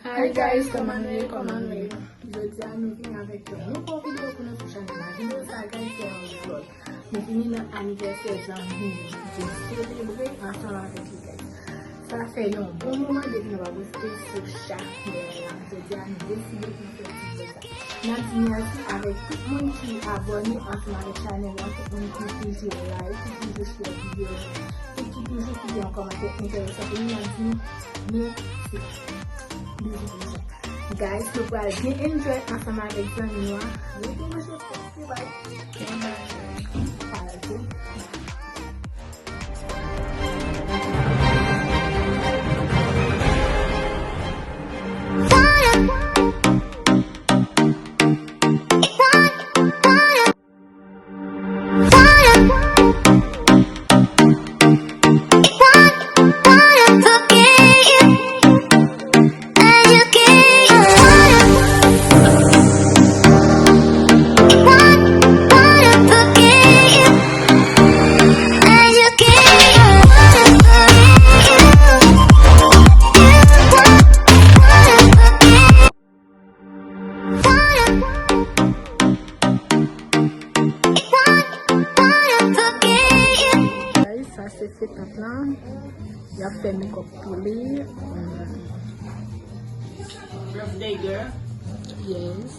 Hi guys, comment we. Je dis à nous venir avec un nouveau vidéo pour notre chaîne. La vidéo ça guys c'est un vlog. Nous venons notre anniversaire janvier. Je célébrer ensemble avec les gars. Ça fait un bon moment de nous avoir posté sur chaque vidéo. Je dis à nous décider de nous faire un petit peu. Merci avec tout le monde qui est abonné ensemble avec la chaîne, tout le monde qui toujours like, qui toujours share la vidéo, et qui toujours fait un commentaire intéressant pour nous. Merci. Guys, so far I did enjoy ensemble avec Zanny Noir. C'est fait un plan. Il a fait make-up pour lui. Birthday girl. Yes.